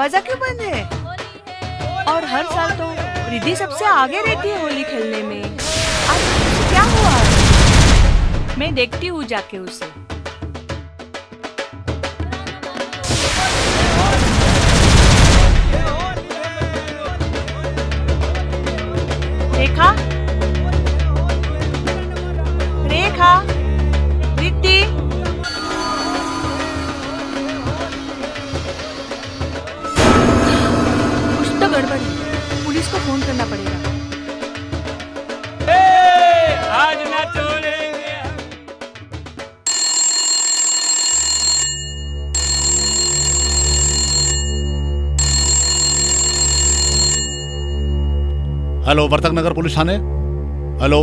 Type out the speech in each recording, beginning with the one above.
दरवाजा क्यों बंद है? और हर साल तो रिद्धि सबसे आगे रहती है होली खेलने में। आज उसे क्या हुआ? मैं देखती हूँ जाके उसे। रेखा, रेखा, रिद्धि। कुछ तो गड़बड़ है, पुलिस को फोन करना पड़ेगा। आज ना छोड़ेंगे। हेलो, वर्तक नगर पुलिस थाने। हेलो।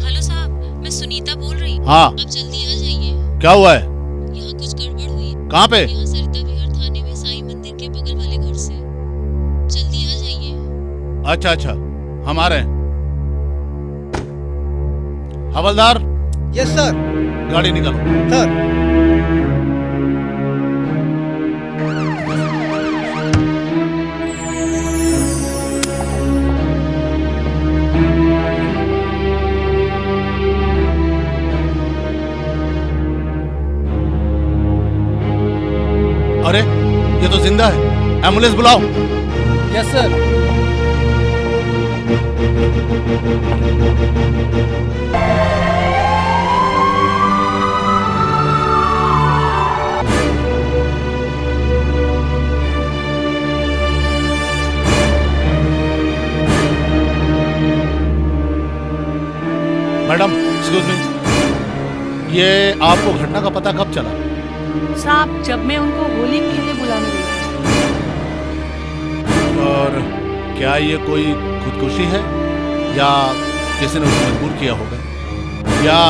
हेलो साहब, मैं सुनीता बोल रही हूँ। हाँ। आप जल्दी आ जाइए। क्या हुआ है? यहाँ कुछ गड़बड़ हुई। कहाँ पे? यहाँ सरिता विहार थाने में साईं मंदिर के बगल वाले घर से। जल्दी आ जाइए। अच्छा अच्छा, हम आ रहे हैं। हवलदार। Yes sir. गाड़ी निकालो। सर। अरे ये तो जिंदा है, एम्बुलेंस बुलाओ। Yes sir. Madam, excuse me, ये आपको घटना का पता कब चला? साहब, जब मैं उनको होली खेलने बुलाने गई थी। और क्या ये कोई खुदकुशी है या किसी ने उसे मजबूर किया होगा या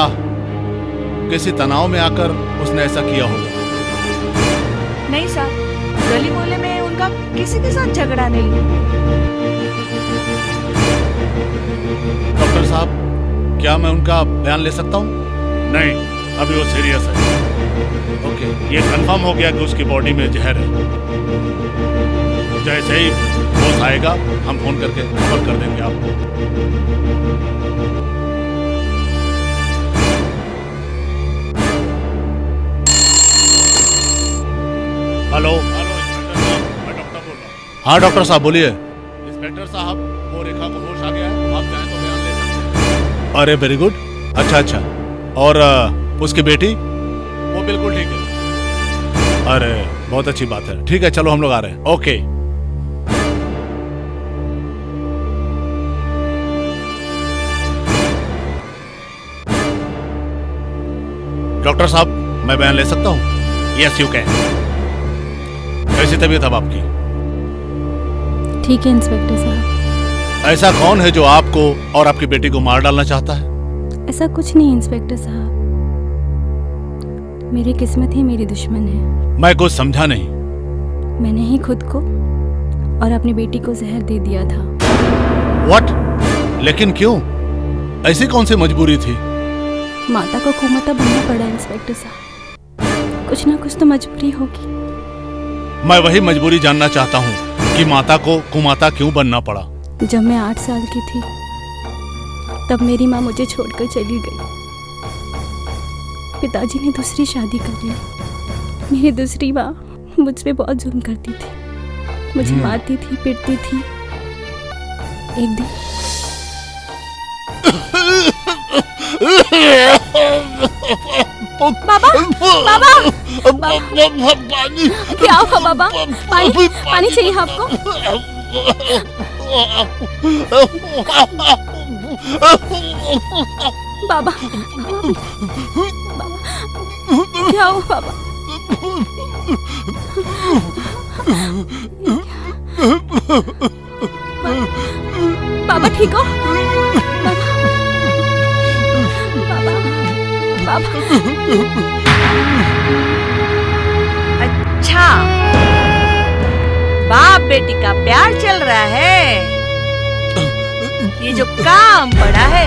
किसी तनाव में आकर उसने ऐसा किया होगा? नहीं साहब, गली मोहल्ले में उनका किसी के साथ झगड़ा नहीं है। डॉक्टर साहब, क्या मैं उनका बयान ले सकता हूँ? नहीं, अभी वो सीरियस है। ओके। ये कंफर्म हो गया कि उसकी बॉडी में जहर है। जैसे ही होश आएगा हम फोन करके खबर कर देंगे आपको। हेलो, इंस्पेक्टर साहब, मैं डॉक्टर बोल रहा हूँ। हाँ डॉक्टर साहब, बोलिए। इंस्पेक्टर साहब, वो रेखा को होश आ गया है, आप चाहें तो बयान ले सकते हैं। अरे वेरी गुड। अच्छा अच्छा, और उसकी बेटी? वो बिल्कुल ठीक है। अरे बहुत अच्छी बात है। ठीक है, चलो हम लोग आ रहे हैं। ओके। डॉक्टर साहब, मैं बयान ले सकता हूँ? Yes you can. कैसी तबीयत अब आपकी? ठीक है इंस्पेक्टर साहब। ऐसा कौन है जो आपको और आपकी बेटी को मार डालना चाहता है? ऐसा कुछ नहीं इंस्पेक्टर साहब, मेरी किस्मत ही मेरी दुश्मन है। मैं कुछ समझा नहीं। मैंने ही खुद को और अपनी बेटी को जहर दे दिया था। व्हाट? लेकिन क्यों? ऐसी कौन सी मजबूरी थी? माता को कुमाता बनना पड़ा इंस्पेक्टर साहब। कुछ ना कुछ तो मजबूरी होगी। मैं वही मजबूरी जानना चाहता हूँ कि माता को कुमाता क्यों बनना पड़ा। जब मैं 8 साल की थी तब मेरी माँ मुझे छोड़कर चली गई। पिताजी ने दूसरी शादी कर ली। मेरी दूसरी माँ मुझ पे बहुत जुल्म करती थी, मुझे मारती थी, पीटती थी। एक दिन बाबा, पानी। क्या हुआ बाबा? पानी चाहिए आपको? बाबा, क्या हुआ बाबा? बाबा ठीक हो? बाबा। अच्छा, बाप बेटी का प्यार चल रहा है। ये जो काम पड़ा है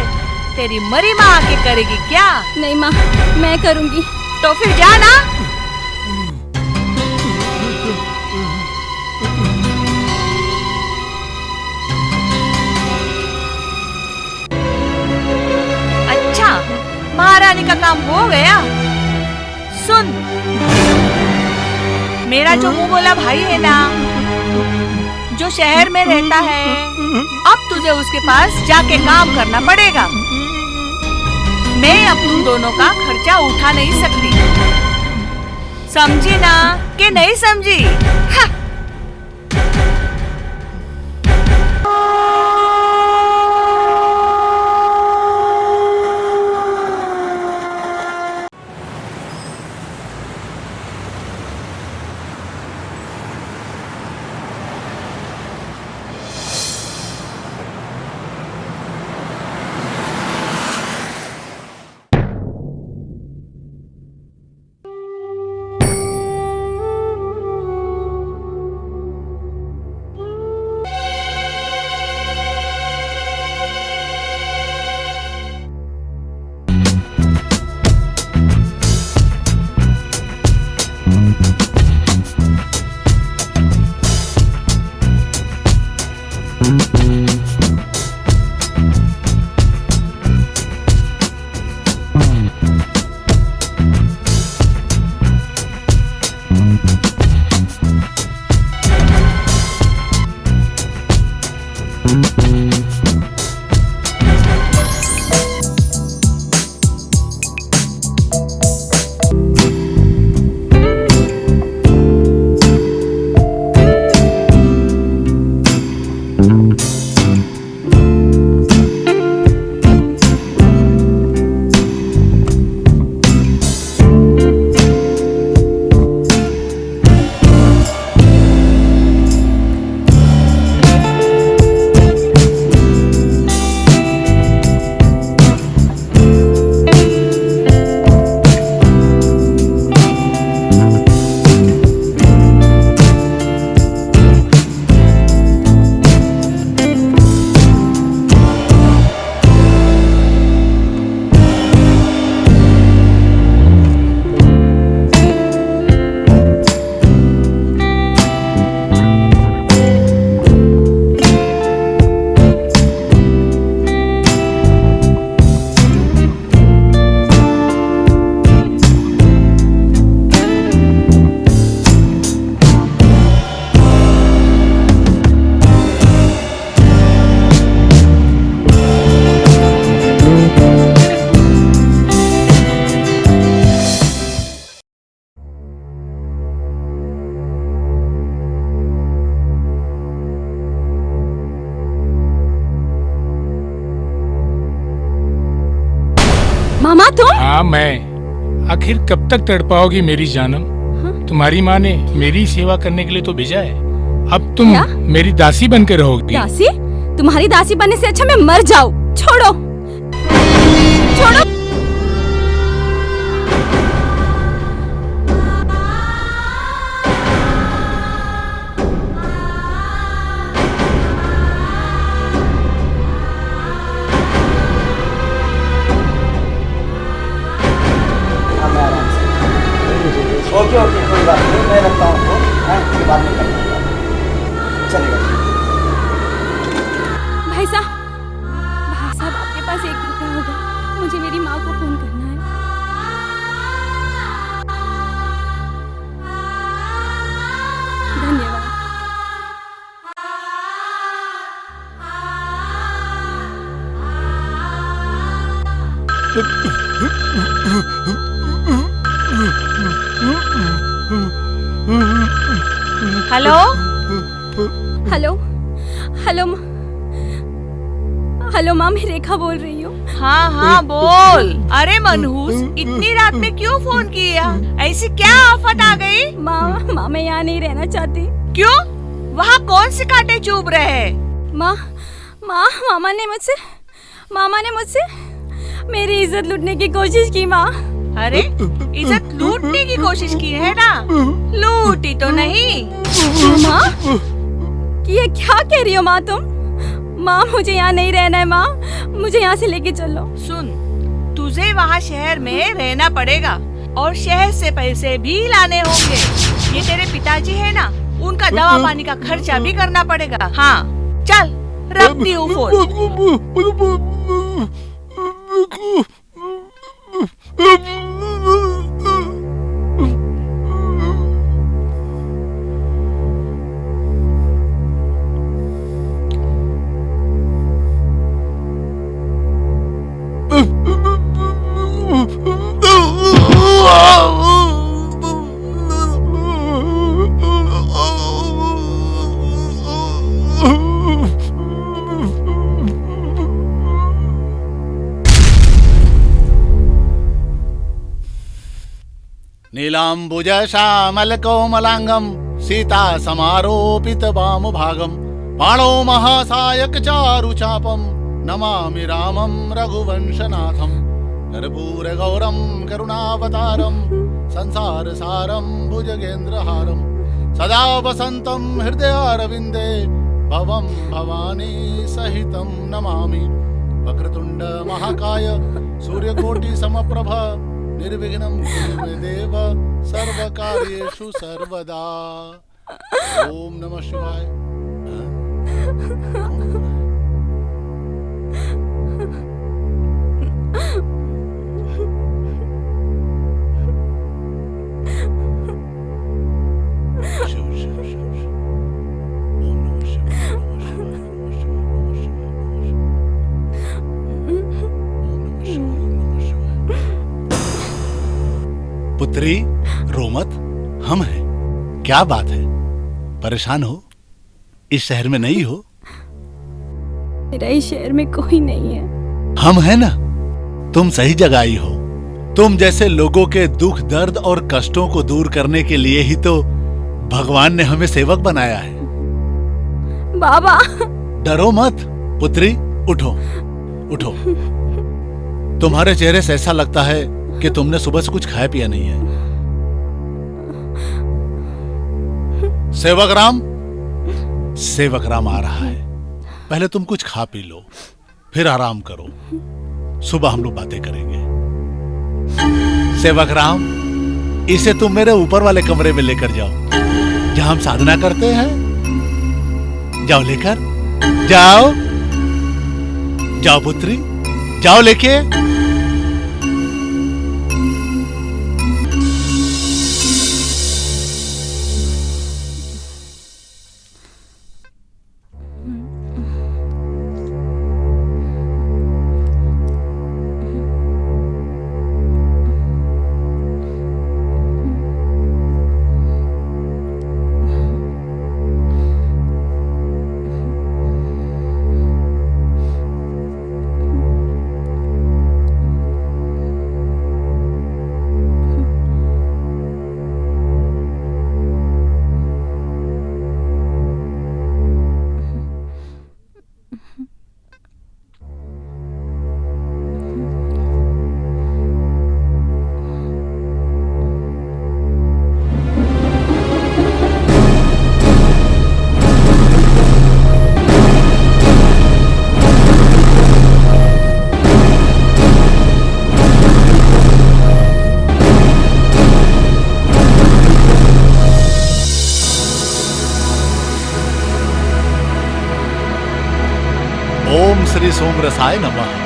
तेरी मरी माँ आके करेगी क्या? नहीं माँ, मैं करूँगी। तो फिर जा ना। महारानी का काम हो गया। सुन, मेरा जो मुंह बोला भाई है ना, जो शहर में रहता है, अब तुझे उसके पास जाके काम करना पड़ेगा। मैं अब तुम दोनों का खर्चा उठा नहीं सकती, समझी ना कि नहीं समझी? हाँ। मामा तुम? हाँ मैं। आखिर कब तक तड़पाओगी मेरी जानम? तुम्हारी माँ ने मेरी सेवा करने के लिए तो भेजा है, अब तुम क्या? मेरी दासी बनकर रहोगी। दासी? तुम्हारी दासी बनने से अच्छा मैं मर जाऊं। छोड़ो, छोड़ो। ओके ओके, कोई बात नहीं, मैं रखता हूँ फोन, उसके बाद में करना चलेगा। भाई साहब आपके पास 1 रुपया होगा, मुझे मेरी माँ को फोन करना है। धन्यवाद। हेलो हेलो हेलो हेलो माँ, मैं रेखा बोल रही हूँ। हाँ हाँ बोल। अरे मनहूस, इतनी रात में क्यों फोन किया? ऐसी क्या आफत आ गई? माँ मैं यहाँ नहीं रहना चाहती। क्यों? वहाँ कौन से कांटे चुभ रहे हैं? मामा ने मुझसे मेरी इज्जत लूटने की कोशिश की। माँ, अरे इज्जत लूटने की कोशिश की है ना? लूटी तो नहीं। माँ ये क्या कह रही हो माँ तुम? माँ मुझे यहाँ नहीं रहना है। माँ मुझे यहाँ से लेके चलो। सुन, तुझे वहाँ शहर में रहना पड़ेगा और शहर से पैसे भी लाने होंगे। ये तेरे पिताजी है ना, उनका दवा पानी का खर्चा भी करना पड़ेगा। हाँ चल, रखती हूँ फोन। नीलाम्बुज श्यामल कोमलांगम सीता समारोपित वाम भागम बाणो महासायक चारु चापम नमामि रामं रघुवंशनाथम कर्पूर गौरम करुणावतारम संसार सारम भुजगेन्द्रहारम सदा वसंतम हृदयारविंदे भवम भवानी सहितं नमामि वक्रतुंड महाकाय सूर्यकोटि समप्रभ निर्विघ्नं कुरु मे देव सर्वकार्येषु सर्वदा। ओम नमः शिवाय। शिव शिव शिव शिव। ओम नमः शिवाय, नमः शिवाय, नमः शिवाय, नमः शिवाय, नमः शिवाय। ओम नमः शिवाय, नमः शिवाय। पुत्री रो मत, हम हैं। क्या बात है, परेशान हो? इस शहर में नहीं हो? मेरा इस शहर में कोई नहीं है। हम हैं ना, तुम सही जगह आई हो। तुम जैसे लोगों के दुख दर्द और कष्टों को दूर करने के लिए ही तो भगवान ने हमें सेवक बनाया है। बाबा डरो मत पुत्री, उठो उठो। तुम्हारे चेहरे से ऐसा लगता है कि तुमने सुबह से कुछ खाया पिया नहीं है। सेवक राम आ रहा है। पहले तुम कुछ खा पी लो, फिर आराम करो। सुबह हम लोग बातें करेंगे। सेवक राम, इसे तुम मेरे ऊपर वाले कमरे में लेकर जाओ, जहां हम साधना करते हैं। जाओ लेकर जाओ। जाओ पुत्री, जाओ लेके। ओम श्री सोमरसाय नमः।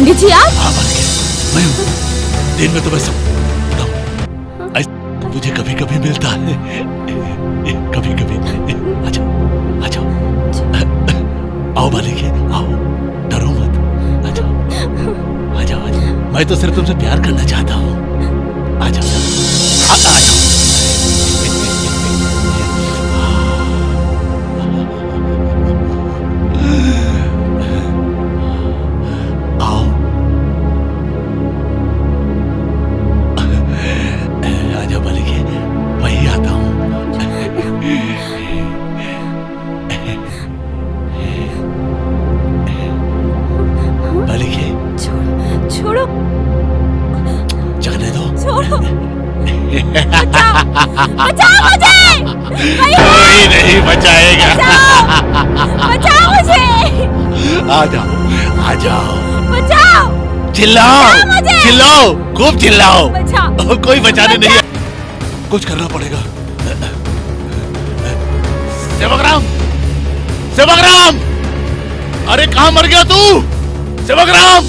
पंडित जी आप? हाँ मालिक, मैं हूँ। दिन में तो मैं सब बताऊं। ऐसा मुझे कभी कभी मिलता है, कभी कभी। आ जाओ, आ जाओ। आओ मालिक, आओ, डरो मत। आ जाओ, आ जाओ, आ जाओ। मैं तो सिर्फ तुमसे प्यार करना चाहता हूँ। आ जाओ, आ जाओ। आओ, आ जाओ मालिक, मैं ही आता हूँ। मालिक, छोड़ो, जाने दो। छोड़ो, बचाओ, बचाओ मुझे! कोई नहीं बचाएगा। बचाओ मुझे! आ जाओ, आ जाओ। बचाओ! चिल्लाओ, मुझे! चिल्लाओ, खूब चिल्लाओ। बचाओ! कोई बचाने नहीं है। कुछ करना पड़ेगा। सेवकराम, सेवकराम! अरे कहाँ मर गया तू? सेवकराम!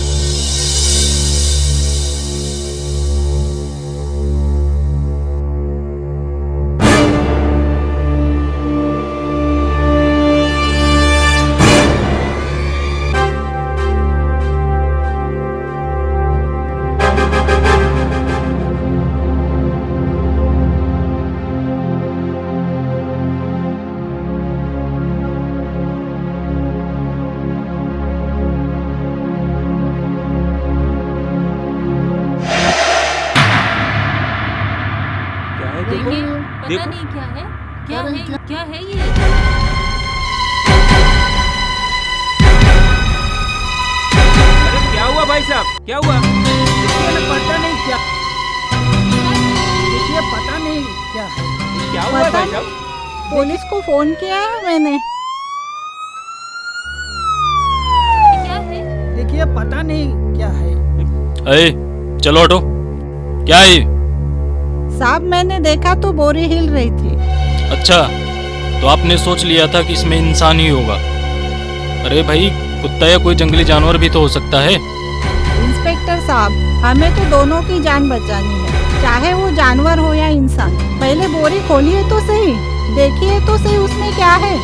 देखिए, पता नहीं क्या है, क्या है ये? अरे क्या हुआ भाई साहब, क्या हुआ? पता नहीं क्या, देखिए पता नहीं क्या है। क्या हुआ भाई साहब? पुलिस को फोन किया है मैंने। क्या है? देखिए पता नहीं क्या है। अरे चलो हटो, क्या है ये? साहब मैंने देखा तो बोरी हिल रही थी। अच्छा, तो आपने सोच लिया था कि इसमें इंसान ही होगा। अरे भाई, कुत्ता या कोई जंगली जानवर भी तो हो सकता है। इंस्पेक्टर साहब, हमें तो दोनों की जान बचानी है, चाहे वो जानवर हो या इंसान। पहले बोरी खोलिए तो सही, देखिए तो सही उसमें क्या है।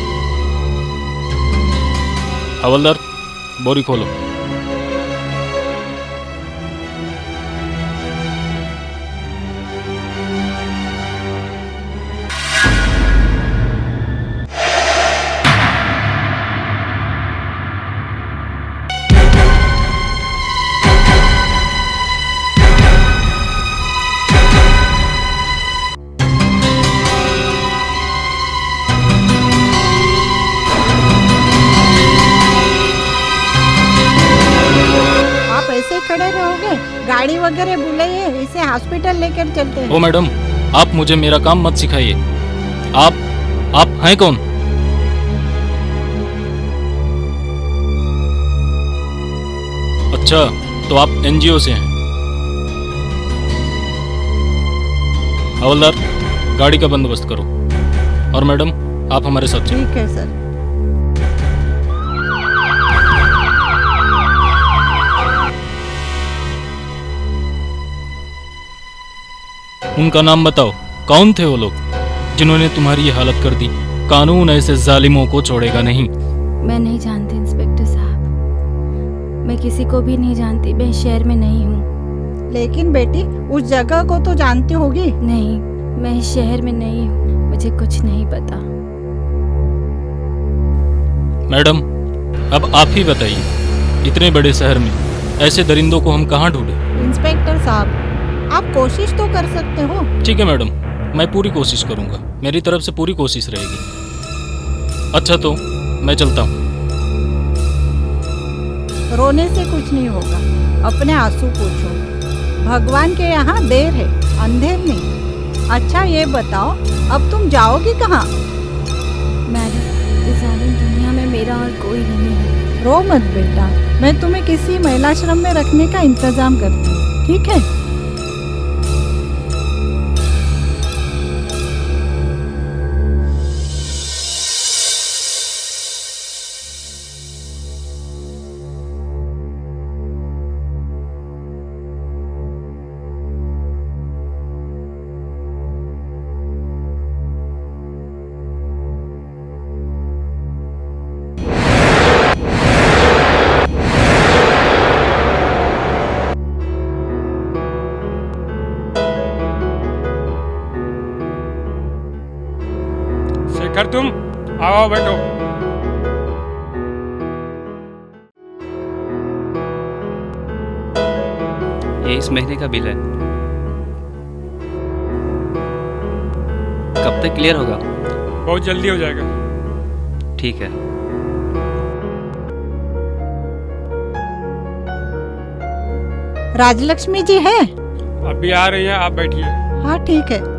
हवलदार, बोरी खोलो। खड़े रहोगे? गाड़ी वगैरह बुलाइए, इसे हॉस्पिटल लेकर चलते हैं। ओ मैडम, आप मुझे मेरा काम मत सिखाइए। आप हैं कौन? अच्छा, तो आप एनजीओ से हैं। हवलदार, गाड़ी का बंदोबस्त करो। और मैडम, आप हमारे साथ चलो। ठीक है सर। उनका नाम बताओ, कौन थे वो लोग जिन्होंने तुम्हारी ये हालत कर दी? कानून ऐसे जालिमों को छोड़ेगा नहीं। मैं नहीं जानती इंस्पेक्टर साहब, मैं किसी को भी नहीं जानती। मैं शहर में नहीं हूँ। लेकिन बेटी, उस जगह को तो जानती होगी। नहीं, मैं इस शहर में नहीं हूँ, मुझे कुछ नहीं पता। मैडम, अब आप ही बताइए, इतने बड़े शहर में ऐसे दरिंदों को हम कहाँ ढूंढे? इंस्पेक्टर साहब, आप कोशिश तो कर सकते हो। ठीक है मैडम, मैं पूरी कोशिश करूंगा। मेरी तरफ से पूरी कोशिश रहेगी। अच्छा, तो मैं चलता हूँ। रोने से कुछ नहीं होगा, अपने आंसू पोंछो। भगवान के यहाँ देर है, अंधेर नहीं। अच्छा ये बताओ, अब तुम जाओगी कहाँ? मैडम, इस जालिम दुनिया में मेरा और कोई नहीं है। रो मत बेटा, मैं तुम्हें किसी महिलाश्रम में रखने का इंतजाम करती हूँ, ठीक है? आओ बैठो। ये इस महीने का बिल है। कब तक क्लियर होगा? बहुत जल्दी हो जाएगा। ठीक है। राजलक्ष्मी जी है? अभी आ रही है, आप बैठिए। हाँ ठीक है।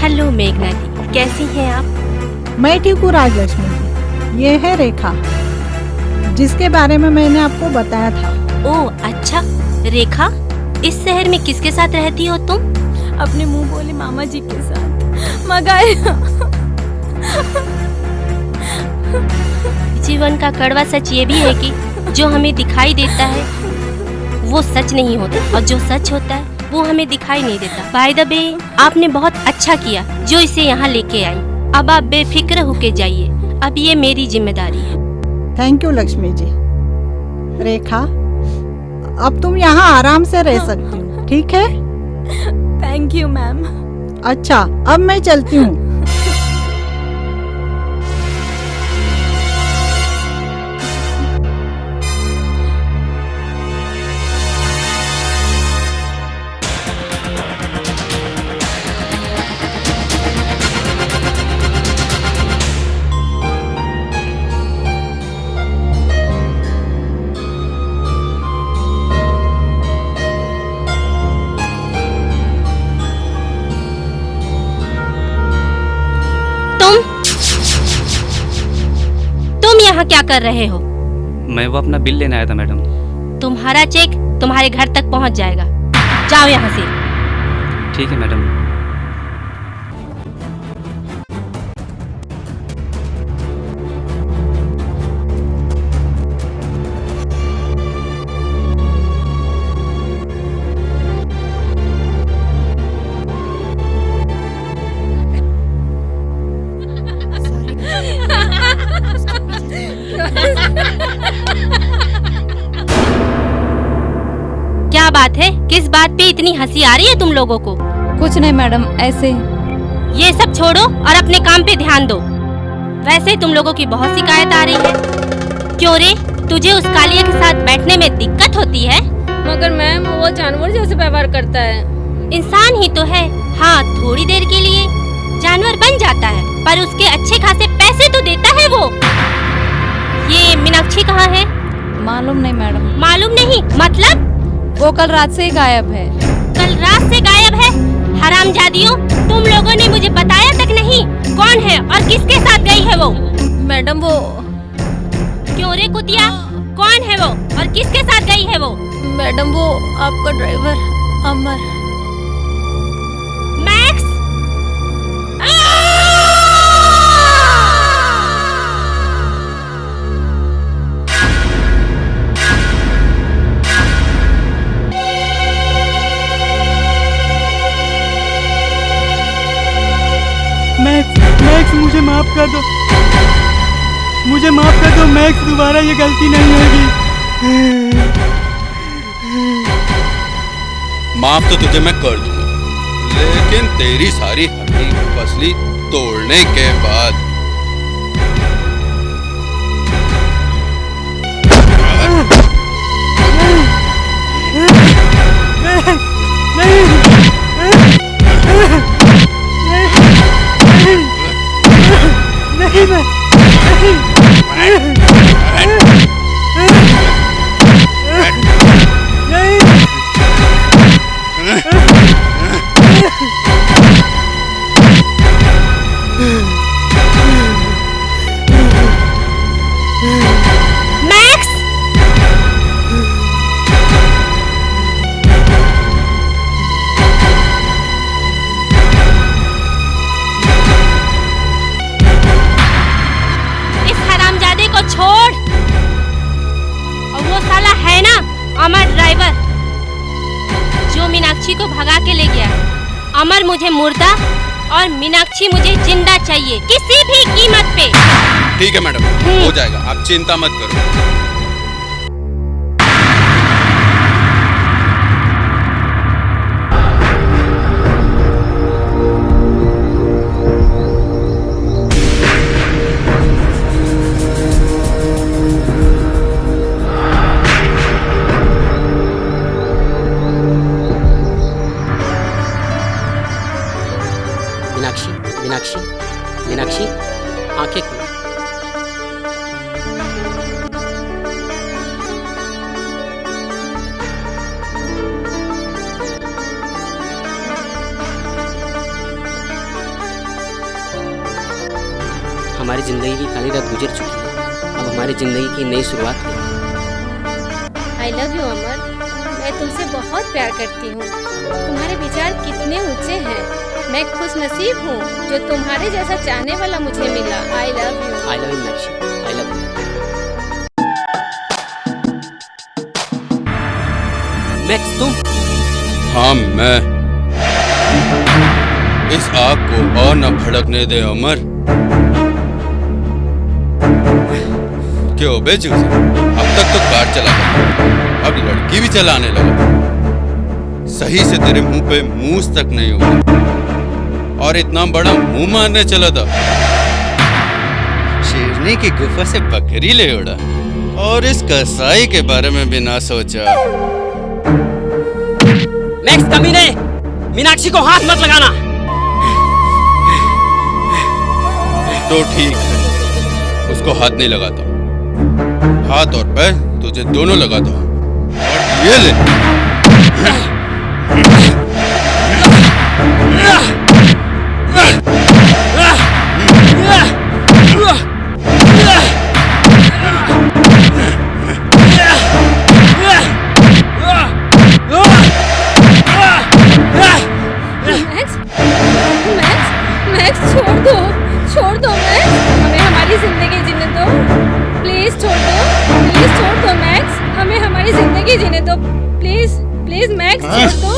हेलो मेघना जी, कैसी हैं आप? मैं ठीक हूँ राजलक्ष्मी जी। ये है रेखा, जिसके बारे में मैंने आपको बताया था। ओह अच्छा, रेखा, इस शहर में किसके साथ रहती हो तुम? अपने मुंह बोले मामा जी के साथ। मगाए जीवन का कड़वा सच ये भी है कि जो हमें दिखाई देता है वो सच नहीं होता, और जो सच होता है वो हमें दिखाई नहीं देता। बाय द वे, आपने बहुत अच्छा किया जो इसे यहाँ लेके आई। अब आप बेफिक्र होके जाइए, अब ये मेरी जिम्मेदारी है। Thank you Lakshmi ji. रेखा, अब तुम यहाँ आराम से रह सकती हो, ठीक है? Thank you ma'am. अच्छा, अब मैं चलती हूँ। यहाँ क्या कर रहे हो? मैं वो अपना बिल लेने आया था मैडम। तुम्हारा चेक तुम्हारे घर तक पहुँच जाएगा, जाओ यहाँ से। ठीक है मैडम। क्या बात है? किस बात पे इतनी हंसी आ रही है तुम लोगों को? कुछ नहीं मैडम, ऐसे। ये सब छोड़ो और अपने काम पे ध्यान दो। वैसे तुम लोगों की बहुत शिकायत आ रही है। क्यों रे, तुझे उस कालिया के साथ बैठने में दिक्कत होती है? मगर मैम वो जानवर जैसे व्यवहार करता है। इंसान ही तो है। हाँ, थोड़ी देर के लिए जानवर बन जाता है, पर उसके अच्छे खासे पैसे तो देता है वो। ये मीनाक्षी कहाँ है? मालूम नहीं मैडम। मालूम नहीं मतलब? वो कल रात से ही गायब है। कल रात से गायब है? हरामजादियों, तुम लोगों ने मुझे बताया तक नहीं कौन है और किसके साथ गई है वो? मैडम वो। क्यों रे कुतिया, कौन है वो और किसके साथ गई है वो? मैडम वो आपका ड्राइवर अमर। मैक्स? मैक्स, मुझे माफ कर दो, मुझे माफ कर दो मैक्स, दोबारा ये गलती नहीं होगी। माफ तो तुझे मैं कर दूंगा, लेकिन तेरी सारी हड्डी पसली तोड़ने के बाद मैक्स! इस हरामजादे को छोड़। और वो साला है ना अमर ड्राइवर, जो मीनाक्षी को भगा के ले गया। अमर मुझे मुर्दा और मीनाक्षी मुझे जिंदा चाहिए, किसी भी कीमत पे। ठीक है मैडम, हो जाएगा, आप चिंता मत करो। मीनाक्षी, मीनाक्षी, मीनाक्षी, आंखें खोलो। हमारी जिंदगी की काली रात गुजर चुकी है, अब हमारी जिंदगी की नई शुरुआत है। आई लव यू अमर, मैं तुमसे बहुत प्यार करती हूँ। तुम्हारे विचार कितने ऊंचे हैं। मैं खुश नसीब हूँ जो तुम्हारे जैसा चाहने वाला मुझे मिला। I love you. I love you Meenakshi, I love you. Max तुम? हाँ मैं। इस आग को और न भड़कने दे अमर। क्यों बेचू से? अब तक तो कार चलाता, अब लड़की भी चलाने लगा। सही से तेरे मुंह पे मूस तक नहीं हुआ और इतना बड़ा मुंह मारने चला था। शेरनी की गुफा से बकरी ले उड़ा और इस कसाई के बारे में भी ना सोचा। मैक्स कमीने, मीनाक्षी को हाथ मत लगाना। तो ठीक है, उसको हाथ नहीं लगाता। हाथ और पैर तुझे दोनों लगाता हूँ। और ये ले। छोड़ दो मैक्स, हमें हमारी जिंदगी जीने दो। प्लीज छोड़ दो मैक्स, हमें हमारी जिंदगी जीने दो। प्लीज प्लीज मैक्स छोड़ दो।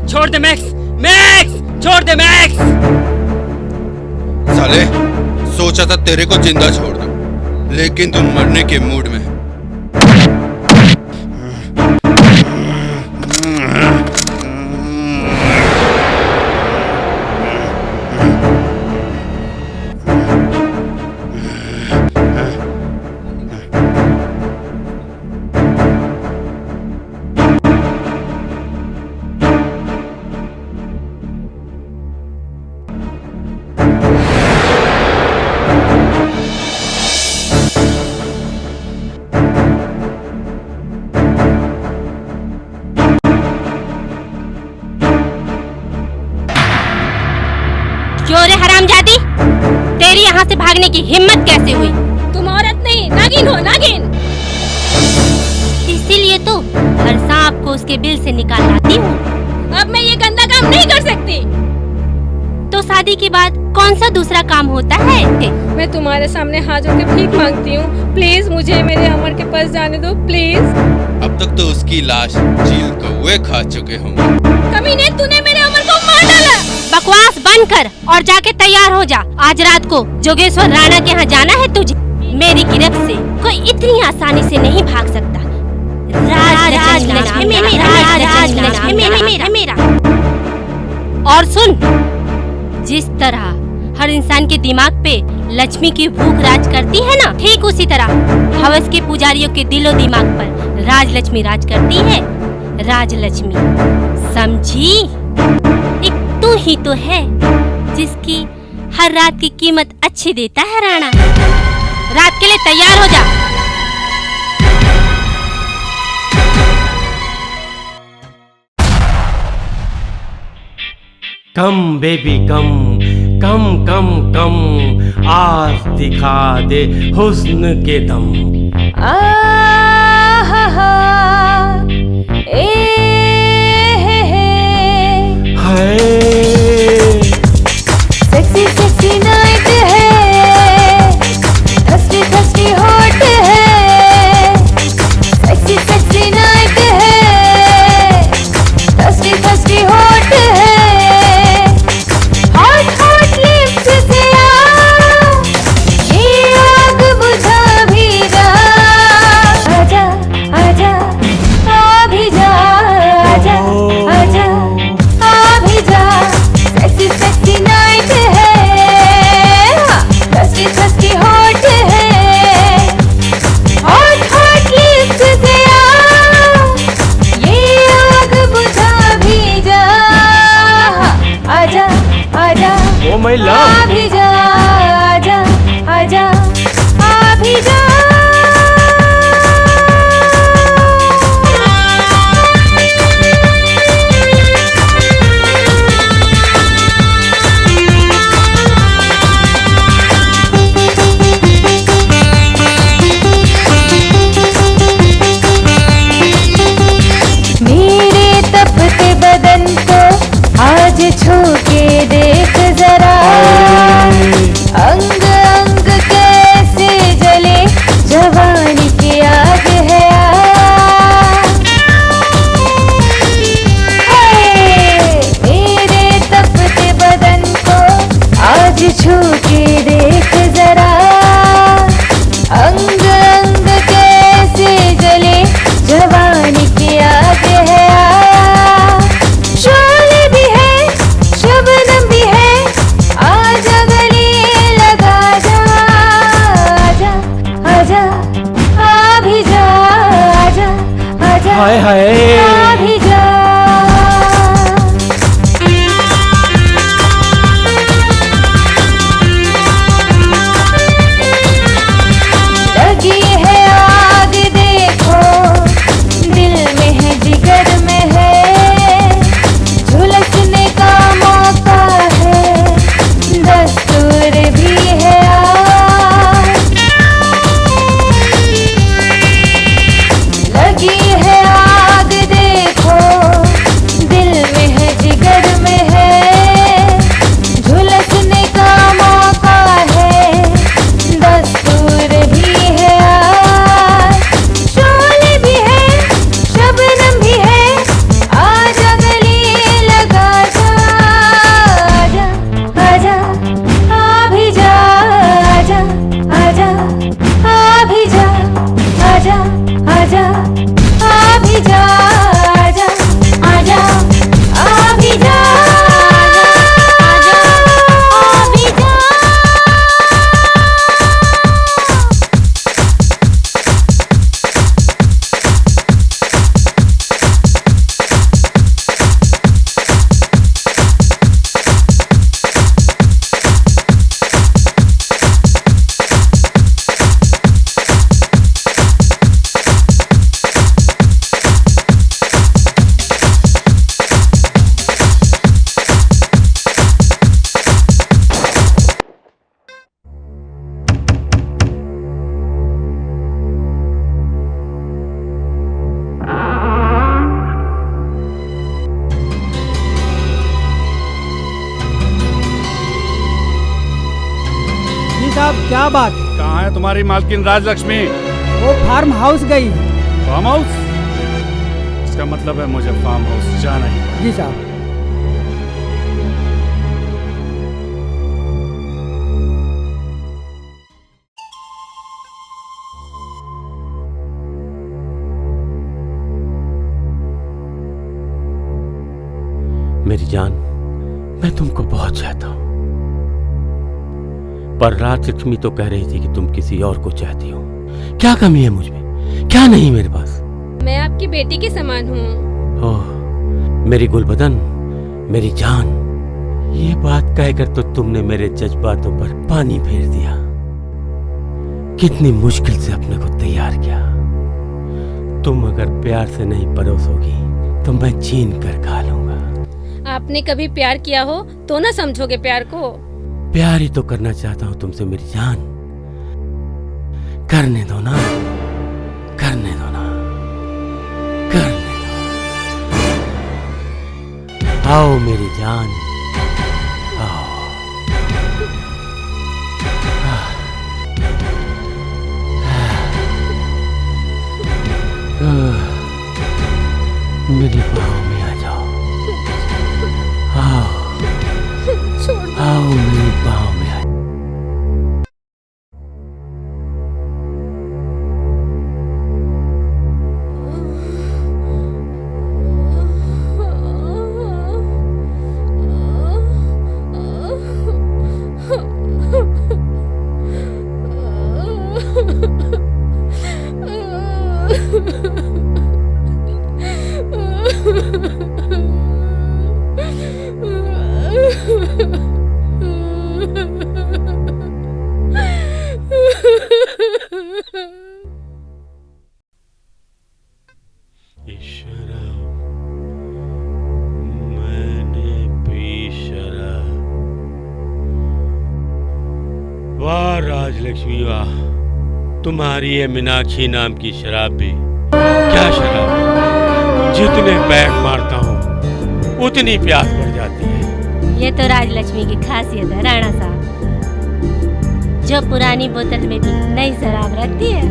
छोड़ दे मैक्स, मैक्स छोड़ दे मैक्स। साले, सोचा था तेरे को जिंदा छोड़ दूं, लेकिन तुम मरने के मूड में। क्यों रे हरामजादी, तेरी यहाँ से भागने की हिम्मत कैसे हुई? तुम औरत नहीं, नागिन हो, नागिन। इसीलिए तो हर सांप को उसके बिल से निकाल लाती हूँ। अब मैं ये गंदा काम नहीं कर सकती। तो शादी के बाद कौन सा दूसरा काम होता है? मैं तुम्हारे सामने हाथ जोड़ के भीख मांगती हूँ, प्लीज मुझे मेरे अमर के पास जाने दो, प्लीज। अब तक तो उसकी लाश चील कौवे खा चुके होंगे। कमीने, तूने मेरे अमर को मार डाला। बकवास बंद कर और जाके तैयार हो जा। आज रात को जोगेश्वर राणा के यहाँ जाना है तुझे। मेरी गिरफ्त से कोई इतनी आसानी से नहीं भाग सकता। राज मेरा। और सुन, जिस तरह हर इंसान के दिमाग पे लक्ष्मी की भूख राज करती है ना, ठीक उसी तरह हवस के पुजारियों के दिलो दिमाग पर राजलक्ष्मी राज करती है। राजलक्ष्मी, समझी? एक तू ही तो है जिसकी हर रात की कीमत अच्छी देता है राणा। रात के लिए तैयार हो जा। कम बेबी कम, कम कम कम, आज दिखा दे हुस्न के दम। हाय सेक्सी सेक्सी नाइट है, थर्स्टी थर्स्टी हॉट है। सेक्सी सेक्सी नाइट है, थर्स्टी थर्स्टी हॉट है। हॉट हॉट लिप्स से आ, ये आग बुझा भी जा। आजा आजा आ भी जा, आजा आजा आ भी जा। सेक्सी सेक्सी नाइट है, थर्स्टी थर्स्टी हॉट है। हॉट हॉट लिप्स से आ, ये आग बुझा भी जा। आजा आजा ओ माय लव, आ भी जा, आजा आजा आ भी जा। मेरे तपते बदन को आज छू के देख जरा। अंग अंग कैसे जले, जवानी की आग है। मेरे तपते बदन को आज छू के देख जरा। अंग अंग कैसे जले, जवानी की आग है। शोले भी है, शबनम भी है, आजा गले लगा जा। आजा आजा आ भी जा, आजा आजा हाय हाय आ भी जा। लगी है आग देखो, दिल में है जिगर में है। झुलसने का मौका है, दस्तूर भी है आज। लगी है आग साहब क्या बात? कहाँ है तुम्हारी मालकिन राजलक्ष्मी? वो फार्म हाउस गई। Farm house? इसका मतलब है मुझे फार्म हाउस जाना ही। जी साहब। मेरी जान, मैं तुमको बहुत चाहता हूं, पर राजलक्ष्मी तो कह रही थी कि तुम किसी और को चाहती हो। क्या कमी है मुझ में? क्या नहीं मेरे पास? मैं आपकी बेटी के समान हूँ। ओह, मेरी गुलबदन, मेरी जान, ये बात कहकर तो तुमने मेरे जज्बातों पर पानी फेर दिया। कितनी मुश्किल से अपने को तैयार किया। तुम अगर प्यार से नहीं परोसोगी तो मैं छीन कर खा लूंगा। आपने कभी प्यार किया हो तो ना समझोगे प्यार को। प्यार ही तो करना चाहता हूं तुमसे मेरी जान। करने दो ना, करने दो ना, करने दो। आओ मेरी जान, आओ। मेरी बाहों में आ जाओ। आओ, आओ मेरी बाहों में आ। वाह राजलक्ष्मी वाह, तुम्हारी ये मीनाक्षी नाम की शराब भी क्या शराब है। जितने पैक मारता हूँ उतनी प्यास बढ़ जाती है। ये तो राजलक्ष्मी की खासियत है राणा साहब, जो पुरानी बोतल में भी नई शराब रखती है।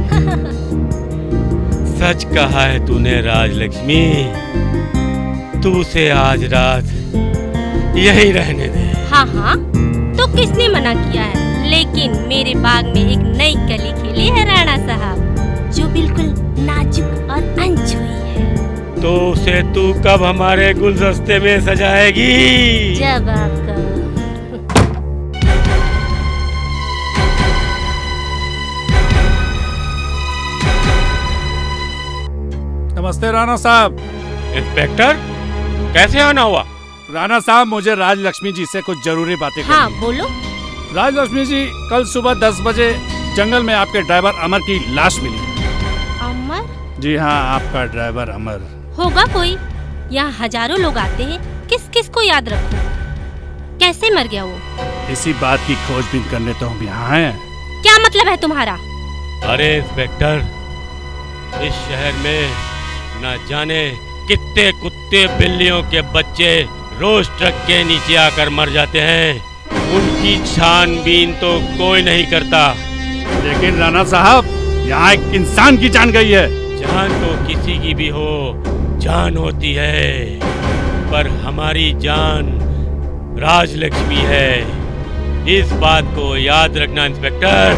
सच कहा है तूने राजलक्ष्मी, तू से आज रात यही रहने दे। हाँ हाँ, तो किसने मना किया है? लेकिन मेरे बाग में एक नई कली खिली है राणा साहब, जो बिल्कुल नाजुक और अनछुई है। तो उसे तू कब हमारे गुलदस्ते में सजाएगी? जब आप कहो। नमस्ते राणा साहब। इंस्पेक्टर, कैसे आना हुआ? राणा साहब, मुझे राजलक्ष्मी जी से कुछ जरूरी बातें हाँ करनी है। बोलो। राजलक्ष्मी जी, कल सुबह 10 बजे जंगल में आपके ड्राइवर अमर की लाश मिली। अमर? जी हाँ, आपका ड्राइवर अमर। होगा कोई। यहाँ हजारों लोग आते हैं, किस किस को याद रखूं? कैसे मर गया वो? इसी बात की खोजबीन करने तो हम यहाँ हैं। क्या मतलब है तुम्हारा? अरे इंस्पेक्टर, इस शहर में न जाने कितने कुत्ते बिल्लियों के बच्चे रोज ट्रक के नीचे आकर मर जाते हैं। उनकी छानबीन तो कोई नहीं करता। लेकिन राणा साहब, यहाँ एक इंसान की जान गई है। जान तो किसी की भी हो, जान होती है, पर हमारी जान राजलक्ष्मी है। इस बात को याद रखना इंस्पेक्टर।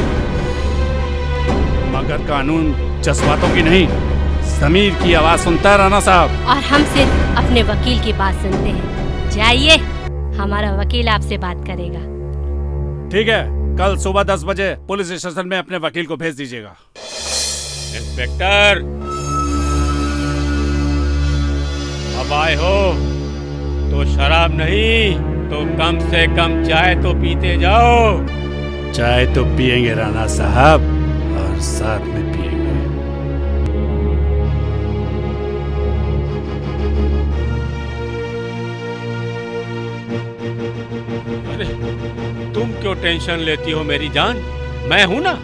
मगर कानून जज्बातों की नहीं, ज़मीर की आवाज सुनता है राणा साहब। और हम सिर्फ अपने वकील की बात सुनते हैं। जाइए, हमारा वकील आपसे बात करेगा। ठीक है, कल सुबह 10 बजे पुलिस स्टेशन में अपने वकील को भेज दीजिएगा। इंस्पेक्टर, अब आए हो तो शराब नहीं तो कम से कम चाय तो पीते जाओ। चाय तो पियेंगे राणा साहब, और साथ में पियेंगे। अरे तुम क्यों टेंशन लेती हो मेरी जान, मैं हूं ना।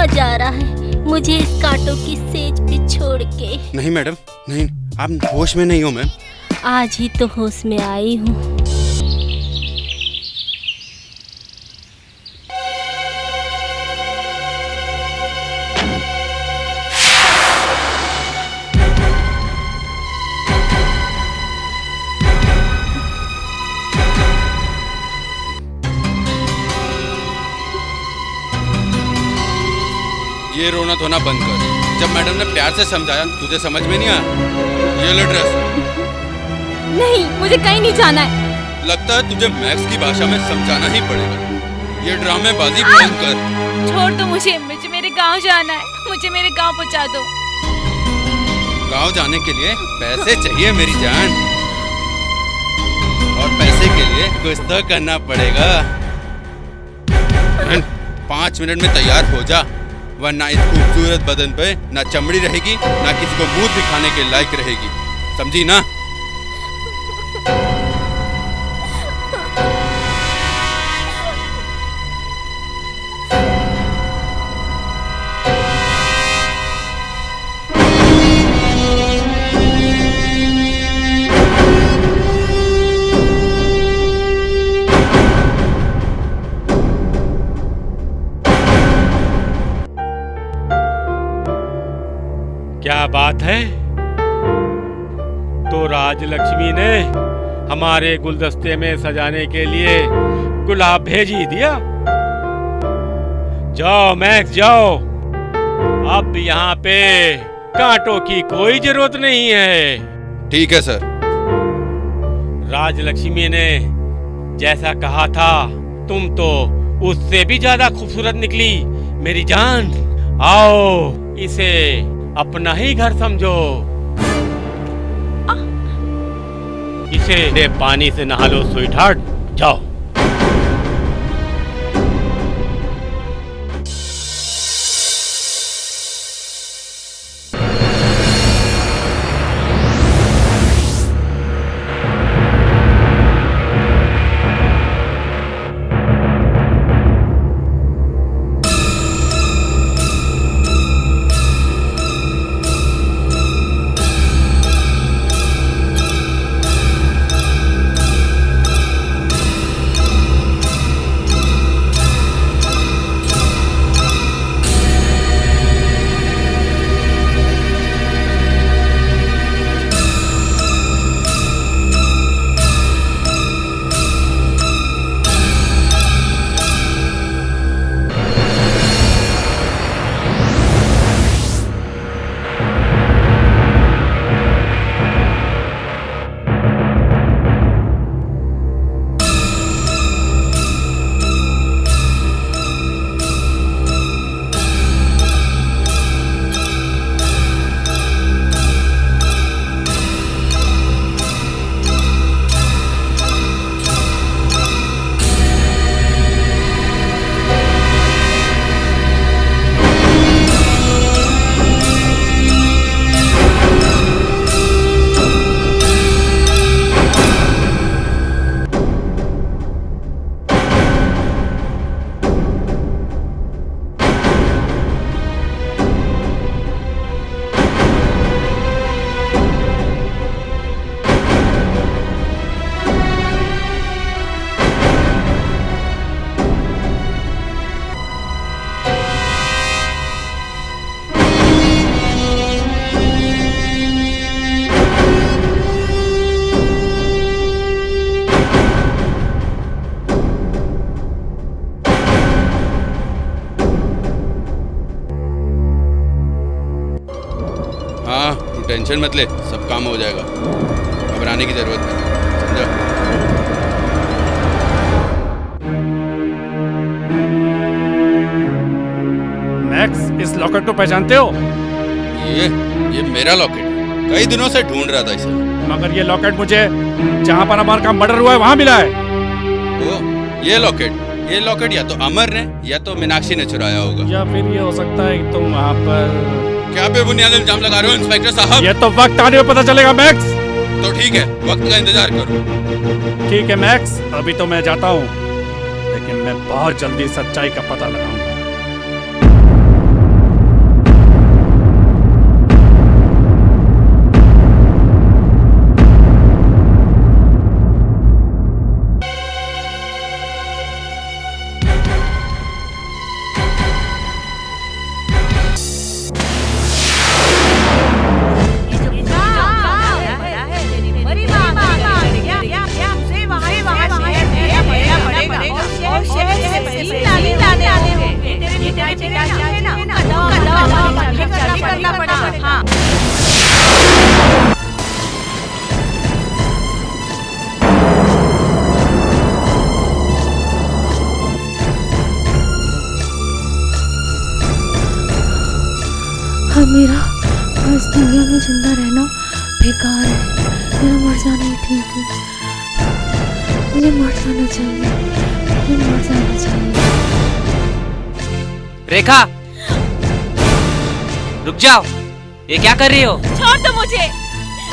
कहाँ जा रहा है मुझे इस कांटों की सेज पे छोड़ के? नहीं मैडम, नहीं, आप होश में नहीं हो मैम। आज ही तो होश में आई हूँ। ये रोना धोना बंद कर। जब मैडम ने प्यार से समझाया तुझे समझ में नहीं आया। ये ले ड्रेस। नहीं, मुझे कहीं नहीं जाना है। लगता है तुझे मैक्स की भाषा में समझाना ही पड़ेगा। ये ड्रामेबाजी बंद कर। छोड़ दो मुझे मेरे गांव जाना है। मुझे मेरे गांव पहुंचा दो। गांव जाने के लिए पैसे चाहिए मेरी जान, और पैसे के लिए कुछ तो करना पड़ेगा। 5 मिनट में तैयार हो जा, वरना इस खूबसूरत बदन पे ना चमड़ी रहेगी ना किसी को मुंह दिखाने के लायक रहेगी, समझी ना? क्या बात है? तो राजलक्ष्मी ने हमारे गुलदस्ते में सजाने के लिए गुलाब भेज ही दिया। जाओ मैक्स जाओ, अब यहाँ पे कांटों की कोई जरूरत नहीं है। ठीक है सर। राजलक्ष्मी ने जैसा कहा था, तुम तो उससे भी ज्यादा खूबसूरत निकली मेरी जान। आओ, इसे अपना ही घर समझो। इसे पानी से नहा लो स्वीटहार्ट, जाओ। टेंशन मत ले, सब काम हो जाएगा, घबराने की जरूरत नहीं, समझा? मैक्स, इस लॉकेट को पहचानते हो? ये मेरा लॉकेट, कई दिनों से ढूंढ रहा था इसे। मगर ये लॉकेट मुझे जहाँ पर अमर का मर्डर हुआ है वहाँ मिला है। ओ, ये लॉकेट या तो अमर ने या तो मीनाक्षी ने चुराया होगा, या फिर ये हो सकता है कि तुम वहाँ पर क्या बेबुनियाद इल्जाम लगा रहे हो इंस्पेक्टर साहब? ये तो वक्त आने में पता चलेगा मैक्स। तो ठीक है, वक्त का इंतजार करो। ठीक है मैक्स, अभी तो मैं जाता हूँ, लेकिन मैं बहुत जल्दी सच्चाई का पता लगाऊंगा। मेरा इस दुनिया में जिंदा रहना बेकार है, मेरा मर जाना ही ठीक है। मुझे मर जाना चाहिए, मुझे मर जाना चाहिए। रेखा, रुक जाओ। ये क्या कर रही हो? छोड़ दो मुझे,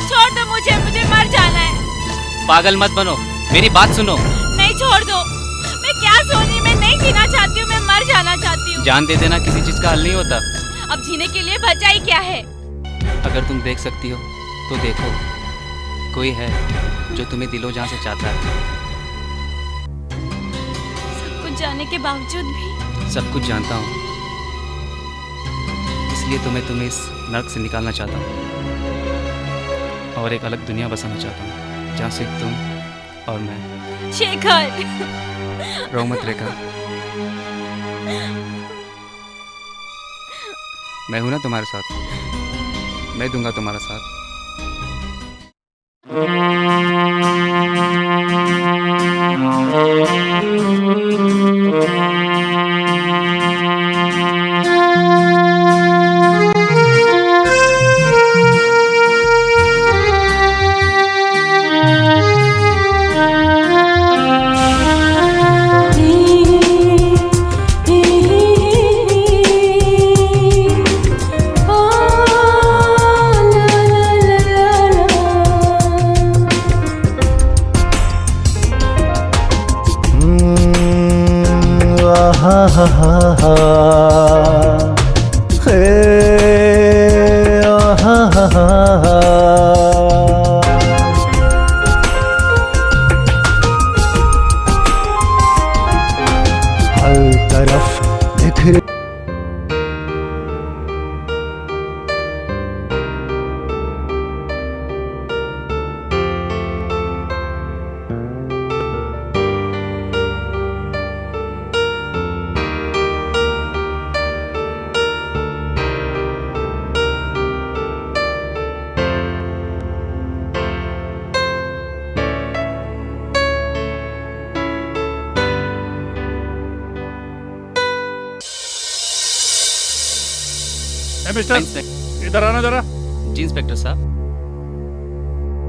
छोड़ दो मुझे, मुझे मर जाना है। पागल मत बनो, मेरी बात सुनो। नहीं, छोड़ दो। मैं क्या सोनी, मैं नहीं जीना चाहती हूँ, मैं मर जाना चाहती हूँ। जान दे देना किसी चीज का हल नहीं होता। अब जीने के लिए बचा ही क्या है? अगर तुम देख सकती हो तो देखो, कोई है जो तुम्हें दिलो जान से चाहता है। सब कुछ जाने के बावजूद भी? सब कुछ जानता हूँ, इसलिए तो मैं तुम्हें इस नर्क से निकालना चाहता हूँ और एक अलग दुनिया बसाना चाहता हूँ, जहाँ सिर्फ तुम और मैं। शेखर, रो मत रेखा, मैं हूं ना तुम्हारे साथ, मैं दूंगा तुम्हारा साथ। हर तरफ बिखरे मिस्टर, इधर आना जरा। जी इंस्पेक्टर साहब।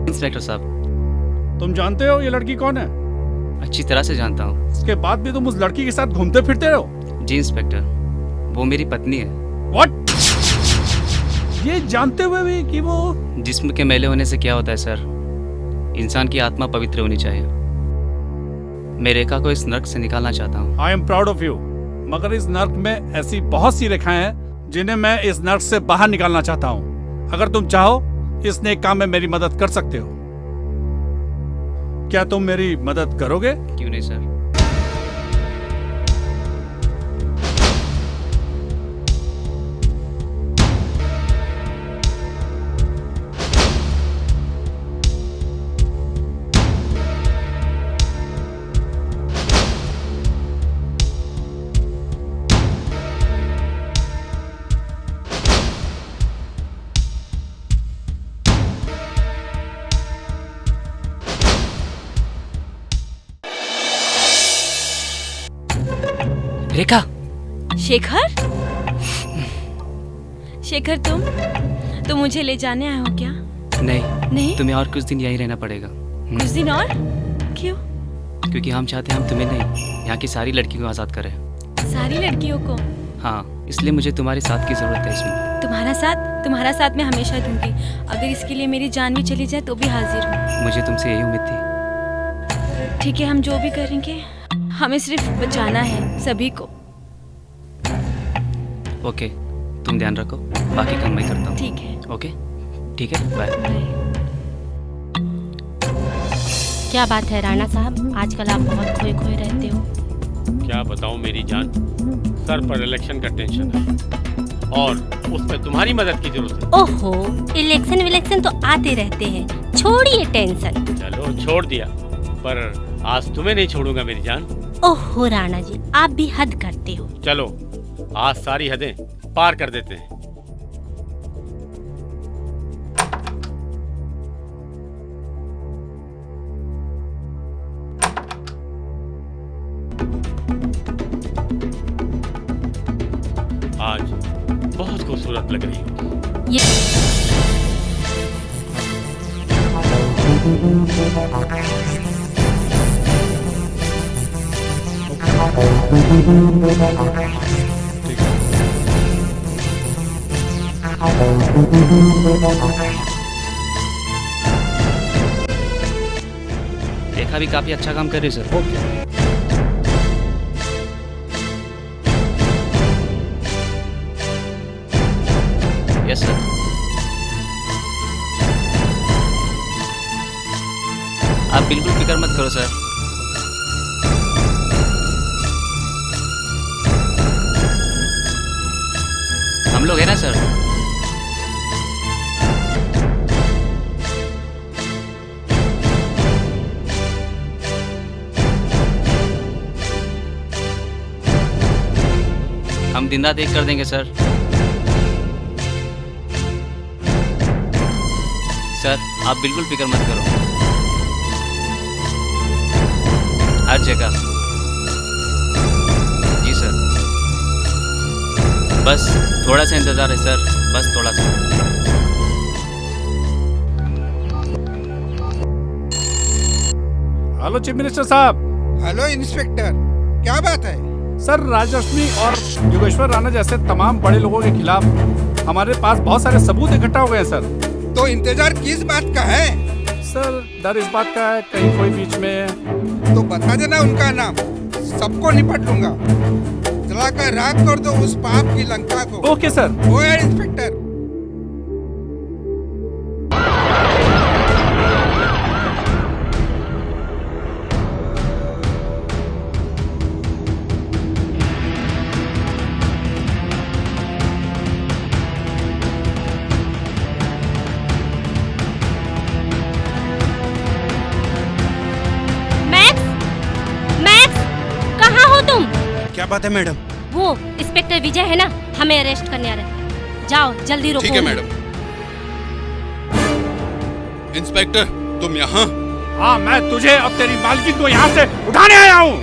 इंस्पेक्टर साहब, तुम जानते हो ये लड़की कौन है? अच्छी तरह से जानता हूँ। इसके बाद भी तुम उस लड़की के साथ घूमते फिरते रहो? जी इंस्पेक्टर, वो मेरी पत्नी है। व्हाट? ये जानते हुए भी कि वो जिस्म के मैले होने से क्या होता है सर, इंसान की आत्मा पवित्र होनी चाहिए। मैं रेखा को इस नर्क से निकालना चाहता हूँ। I am proud of you, मगर इस नर्क में ऐसी बहुत सी रेखाएं हैं जिन्हें मैं इस नर्क से बाहर निकालना चाहता हूँ। अगर तुम चाहो इस नेक काम में मेरी मदद कर सकते हो। क्या तुम मेरी मदद करोगे? क्यों नहीं सर। रेखा। शेखर, शेखर तुम मुझे ले जाने आए हो क्या? नहीं, तुम्हें और कुछ दिन यहीं रहना पड़ेगा। कुछ दिन और? क्यों? क्योंकि हम चाहते हैं हम तुम्हें नहीं, यहाँ की सारी लड़कियों को आजाद करें। सारी लड़कियों को? हाँ, इसलिए मुझे तुम्हारे साथ की जरूरत है इसमें। तुम्हारा साथ मैं हमेशा दूंगी। अगर इसके लिए मेरी जान भी चली जाए तो भी हाजिर हूँ। मुझे तुमसे यही उम्मीद थी। ठीक है, हम जो भी करेंगे हमें सिर्फ बचाना है सभी को। ओके, तुम ध्यान रखो, बाकी काम मैं करता हूँ। ठीक है। ओके, ठीक है, बाय। क्या बात है राणा साहब, आजकल आप बहुत खोए खोए रहते हो। क्या बताऊं मेरी जान, सर पर इलेक्शन का टेंशन है और उसमें तुम्हारी मदद की जरूरत है। ओहो, इलेक्शन तो आते रहते हैं, छोड़िए टेंशन। चलो छोड़ दिया, पर आज तुम्हें नहीं छोड़ूंगा मेरी जान। ओहो राणा जी, आप भी हद करते हो। चलो आज सारी हदें पार कर देते हैं। आज बहुत खूबसूरत लग रही हो। ये रेखा भी काफी अच्छा काम कर रही है सर। ओके। Yes sir. आप बिल्कुल फिक्र मत करो सर। हम लोग हैं ना सर। हम दिन रात एक कर देंगे सर। सर आप बिल्कुल फिक्र मत करो। हर जगह। जी सर। बस थोड़ा सा इंतजार है सर, बस थोड़ा सा। हेलो चीफ मिनिस्टर साहब। हेलो इंस्पेक्टर, क्या बात है? सर राजलक्ष्मी और योगेश्वर राणा जैसे तमाम बड़े लोगों के खिलाफ हमारे पास बहुत सारे सबूत इकट्ठा हो गए हैं सर। तो इंतजार किस बात का है? सर डर इस बात का है कहीं कोई बीच में। तो बता देना उनका नाम, सबको निपट लूंगा। जलाकर राख कर दो उस पाप की लंका को। Okay sir. ओ यार इंस्पेक्टर। क्या बात है मैडम? वो इंस्पेक्टर विजय है ना, हमें अरेस्ट करने आ रहे हैं। जाओ जल्दी रोको। ठीक है मैडम। इंस्पेक्टर तुम यहाँ? हाँ मैं तुझे और तेरी मालकिन को यहाँ से उठाने आया हूँ।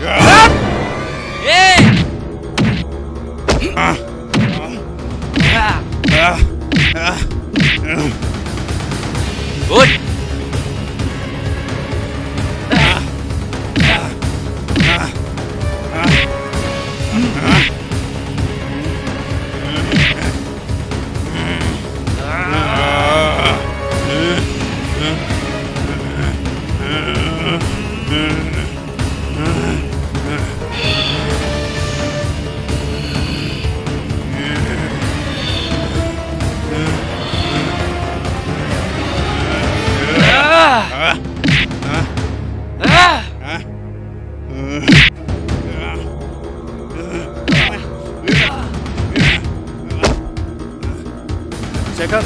शेखर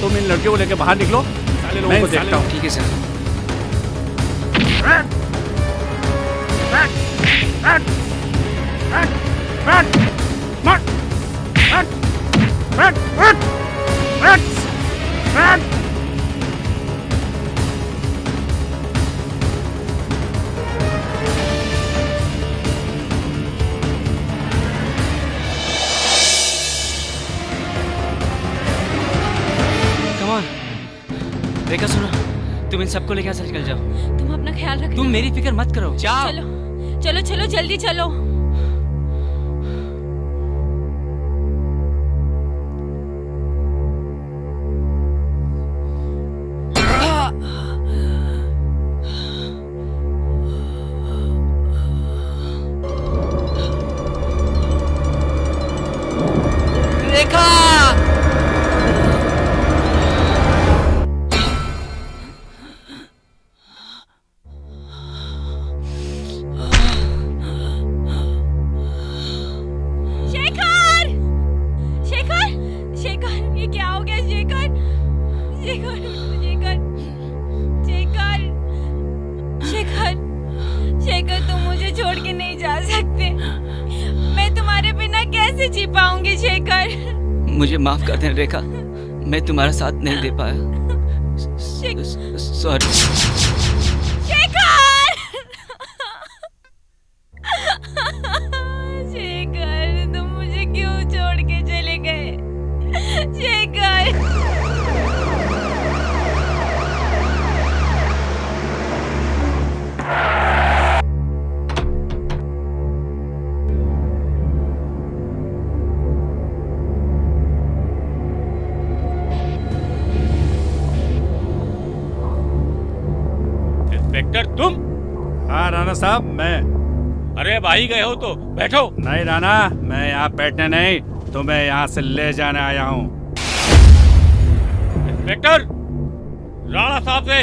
तुम इन लड़कियों को लेकर बाहर निकलो, साले लोगों को देखता हूँ। ठीक है सर। रेखा सुनो, तुम इन सबको लेकर चल जाओ। तुम अपना ख्याल रखना। तुम मेरी फिक्र मत करो, जाओ। चलो चलो चलो जल्दी चलो। मुझे माफ कर देना रेखा, मैं तुम्हारा साथ नहीं दे पाया। सॉरी। शेखर तुम मुझे क्यों छोड़ के चले गए? शेखर इंस्पेक्टर तुम? हाँ राणा साहब मैं। अरे भाई गए हो तो बैठो। नहीं राणा, मैं यहाँ बैठने नहीं, तुम्हें यहाँ से ले जाने आया हूँ। इंस्पेक्टर, राणा साहब से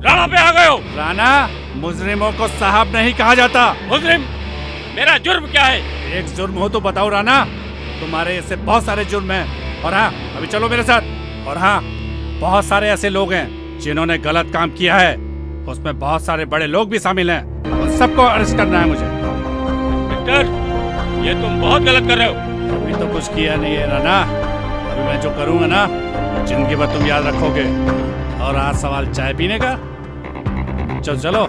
राणा पे आ गए हो। राणा, मुजरिमों को साहब नहीं कहा जाता। मुजरिम, मेरा जुर्म क्या है? एक जुर्म हो तो बताओ राणा। तुम्हारे ऐसे बहुत सारे जुर्म हैं। और हाँ, अभी चलो मेरे साथ। और हाँ, बहुत सारे ऐसे लोग हैं जिन्होंने गलत काम किया है, उसमें बहुत सारे बड़े लोग भी शामिल हैं और सबको अरेस्ट करना है मुझे। इंस्पेक्टर, ये तुम बहुत गलत कर रहे हो। अभी तो कुछ किया नहीं है राणा, अभी मैं जो करूँगा ना जिंदगी भर तुम याद रखोगे। और आज सवाल चाय पीने का। चलो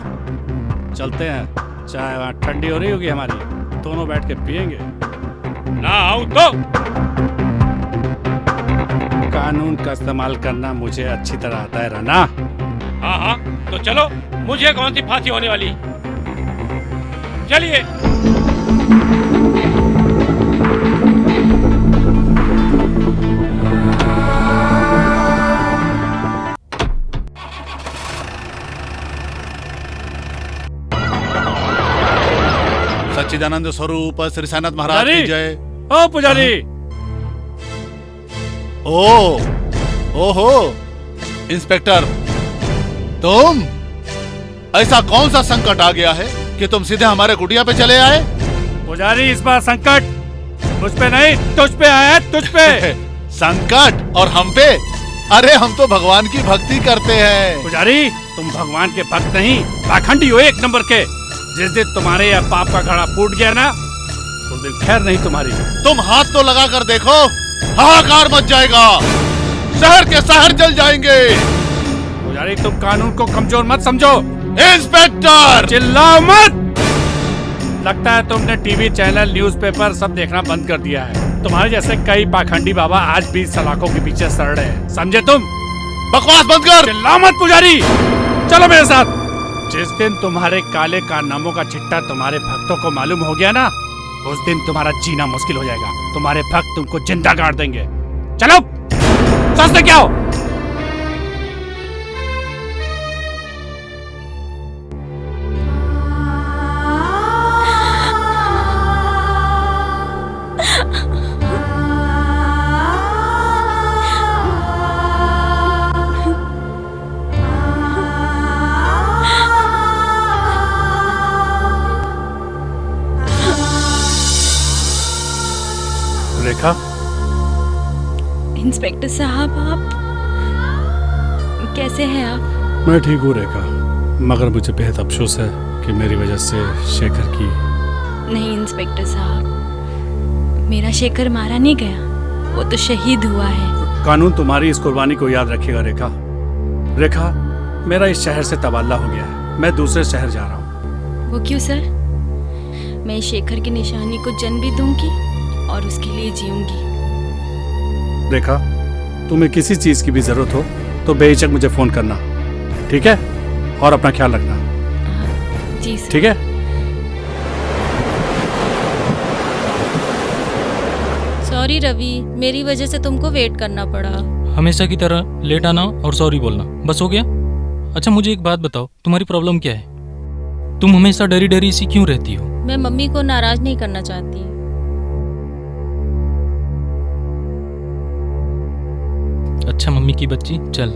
चलते हैं, चाय वहाँ ठंडी हो रही होगी हमारी, दोनों बैठ के पियेंगे। ना आऊं तो? कानून का इस्तेमाल करना मुझे अच्छी तरह आता है राणा। हाँ, तो चलो, मुझे कौन सी फांसी होने वाली? चलिए। सच्चिदानंद स्वरूप श्री साईनाथ महाराज की जय। ओ पुजारी। ओहो इंस्पेक्टर, तुम? ऐसा कौन सा संकट आ गया है कि तुम सीधे हमारे कुटिया पे चले आए? पुजारी, इस बार संकट मुझ पे नहीं, तुझ पे आया है, तुझ पे। संकट और हम पे? अरे हम तो भगवान की भक्ति करते हैं। पुजारी, तुम भगवान के भक्त नहीं, पाखंडी हो एक नंबर के। जिस दिन तुम्हारे या पाप का घड़ा फूट गया ना, उस दिन खैर नहीं तुम्हारी। तुम हाथ तो लगा कर देखो, हाहाकार मच जाएगा, शहर के शहर जल जाएंगे। पुजारी, तुम कानून को कमजोर मत समझो। इंस्पेक्टर, चिल्लाओ मत। लगता है तुमने टीवी चैनल, न्यूज़पेपर सब देखना बंद कर दिया है। तुम्हारे जैसे कई पाखंडी बाबा आज भी सलाखों के पीछे सड़ रहे हैं, समझे तुम? बकवास बंद कर। चिल्लाओ मत पुजारी, चलो मेरे साथ। जिस दिन तुम्हारे काले कारनामों का चिट्ठा तुम्हारे भक्तों को मालूम हो गया ना, उस दिन तुम्हारा जीना मुश्किल हो जाएगा। तुम्हारे भक्त तुमको जिंदा गाड़ देंगे। चलो, सोचते क्या हो? रेखा। इंस्पेक्टर साहब, आप कैसे हैं? आप? मैं ठीक हूँ रेखा, मगर मुझे बेहद अफसोस है कि मेरी वजह से शेखर की। नहीं इंस्पेक्टर साहब, मेरा शेखर मारा नहीं गया, वो तो शहीद हुआ है। कानून तुम्हारी इस कुर्बानी को याद रखेगा रेखा। रेखा, मेरा इस शहर से तबादला हो गया है, मैं दूसरे शहर जा रहा हूँ। वो क्यों सर? मैं शेखर की निशानी को जन्म भी दूंगी और उसके लिए जीऊंगी। रेखा, तुम्हें किसी चीज की भी जरूरत हो तो बेहिचक मुझे फोन करना, ठीक है? और अपना ख्याल रखना। जी सर। ठीक है? सॉरी रवि, मेरी वजह से तुमको वेट करना पड़ा। हमेशा की तरह लेट आना और सॉरी बोलना, बस हो गया? अच्छा मुझे एक बात बताओ, तुम्हारी प्रॉब्लम क्या है? तुम हमेशा डरी डरी सी क्यों रहती हो? मैं मम्मी को नाराज नहीं करना चाहती। अच्छा मम्मी की बच्ची, चल।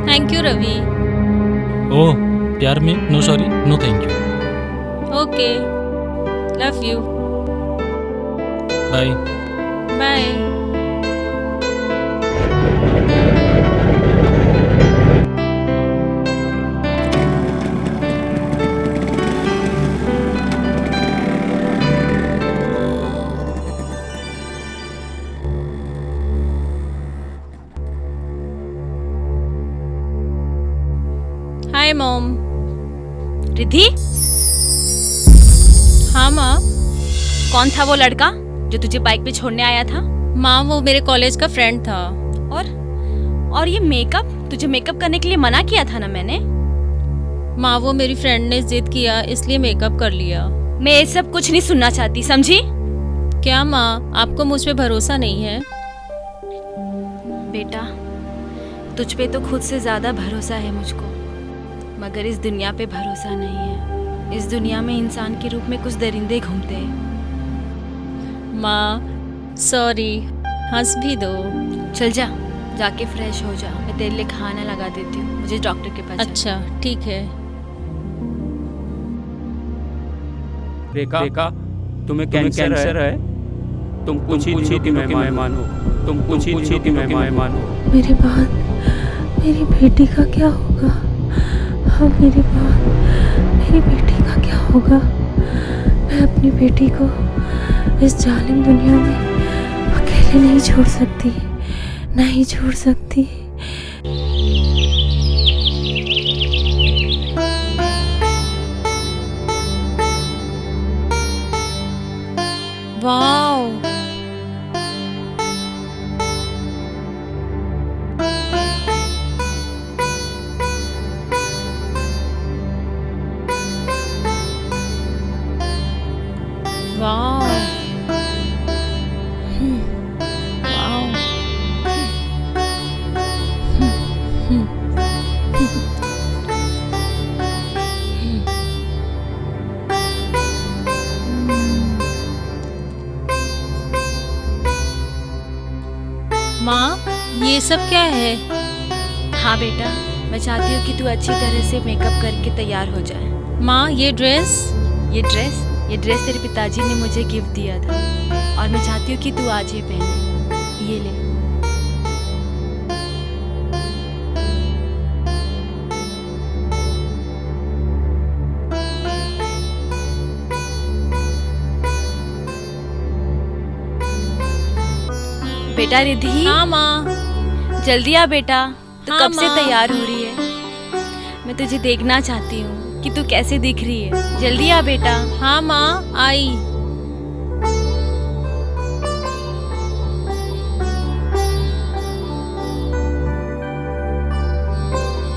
Thank you Ravi. ओह, प्यार में no sorry no thank you. Okay, love you. Bye bye. Hi mom. Riddhi? हाँ माँ। कौन था वो लड़का जो तुझे बाइक पे छोड़ने आया था? माँ वो मेरे कॉलेज का फ्रेंड था। और ये मेकअप, तुझे मेकअप करने के लिए मना किया था ना मैंने? माँ वो मेरी फ्रेंड ने जिद किया इसलिए मेकअप कर लिया। मैं ये सब कुछ नहीं सुनना चाहती, समझी? क्या माँ आपको मुझ पे भरोसा नहीं है? बेटा तुझ पे तो खुद से ज्यादा भरोसा है मुझको, मगर इस दुनिया पे भरोसा नहीं है। इस दुनिया में इंसान के रूप में कुछ दरिंदे घूमते हैं। माँ सॉरी, हंस भी दो। चल जा, जाके फ्रेश हो जा, मैं तेरे लिए खाना लगा देती हूँ, मुझे डॉक्टर के पास। अच्छा ठीक है। रेखा तुम्हें कैंसर है? तुम कुछ ही दिनों की मेहमान हो, तुम कुछ ही दिनों की मेहमान हो। मेरे बाद मेरी बेटी का क्या होगा? हाँ मेरे बाद मेरी बेटी का क्या होगा? मैं अपनी बेटी को इस जालिम दुनिया में अकेले नहीं छोड़ सकती, नहीं छोड़ सकती। वाओ वाओ वाओ माँ ये सब क्या है? हाँ बेटा, मैं चाहती हूँ कि तू अच्छी तरह से मेकअप करके तैयार हो जाए। माँ ये ड्रेस ये ड्रेस तेरे पिताजी ने मुझे गिफ्ट दिया था और मैं चाहती हूँ कि तू आज ये पहने। ये ले। बेटा रिद्धि। हाँ माँ। जल्दी आ बेटा, तू हाँ, कब से माँ। तैयार हो रही है? मैं तुझे देखना चाहती हूँ कि तू कैसे दिख रही है। जल्दी आ बेटा। हाँ माँ आई।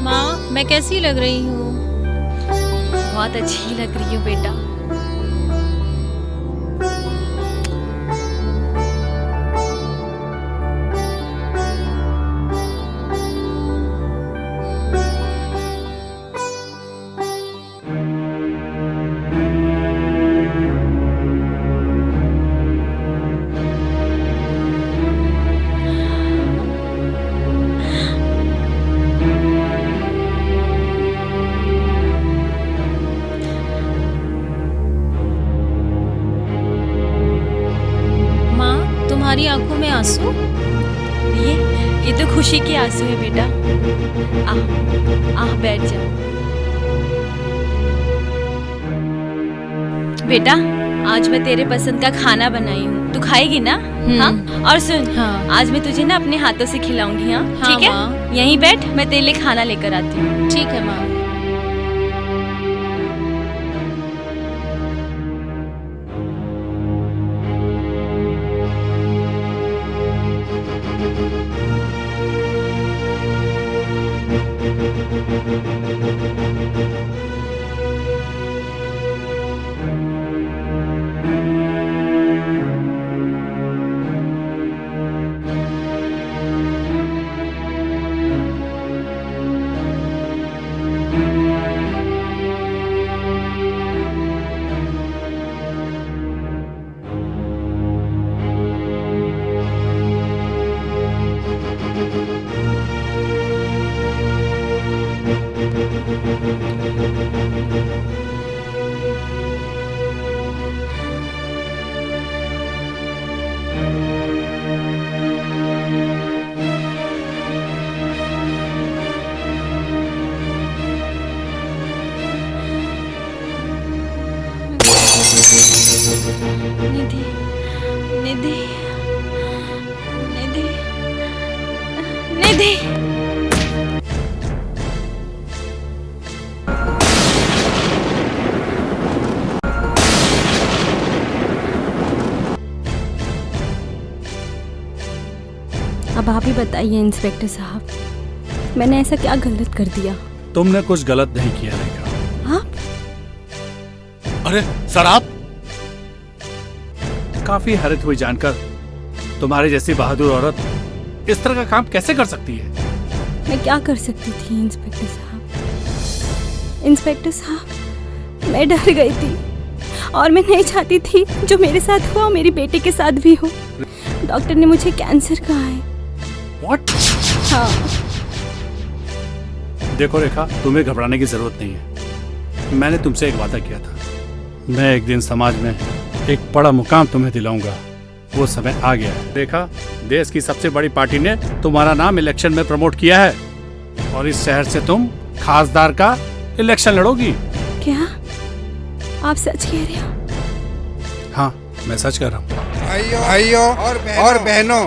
माँ मैं कैसी लग रही हूँ? बहुत अच्छी लग रही हो बेटा। तुम्हारी आंखों में आंसू? ये तो खुशी के आंसू है बेटा। आ बैठ जा बेटा। आज मैं तेरे पसंद का खाना बनाई हूँ, तू खाएगी ना? हाँ। और सुन, आज मैं तुझे ना अपने हाथों से खिलाऊंगी। हाँ ठीक है, यहीं बैठ, मैं तेरे लिए खाना लेकर आती हूँ। ठीक है माँ। अब आप ही बताइए इंस्पेक्टर साहब, मैंने ऐसा क्या गलत कर दिया? तुमने कुछ गलत नहीं किया रेखा। हाँ? अरे सर आप काफी हैरत हुई जानकर, तुम्हारी जैसी बहादुर औरत इस तरह का काम कैसे कर सकती है। मैं क्या कर सकती थी इंस्पेक्टर साहब? इंस्पेक्टर साहब, मैं डर गई थी और मैं नहीं चाहती थी जो मेरे साथ हुआ मेरी बेटी के साथ भी हो। डॉक्टर ने मुझे कैंसर कहा है। What? हाँ। देखो रेखा, तुम्हें घबराने की जरूरत नहीं है। मैंने तुमसे एक वादा किया था, मैं एक दिन समाज में एक बड़ा मुकाम तुम्हें दिलाऊंगा। वो समय आ गया है। रेखा, देश की सबसे बड़ी पार्टी ने तुम्हारा नाम इलेक्शन में प्रमोट किया है और इस शहर से तुम खासदार का इलेक्शन लड़ोगी। क्या आप सच कह रहे हो? हाँ, मैं सच कह रहा हूँ। भाइयों और बहनों,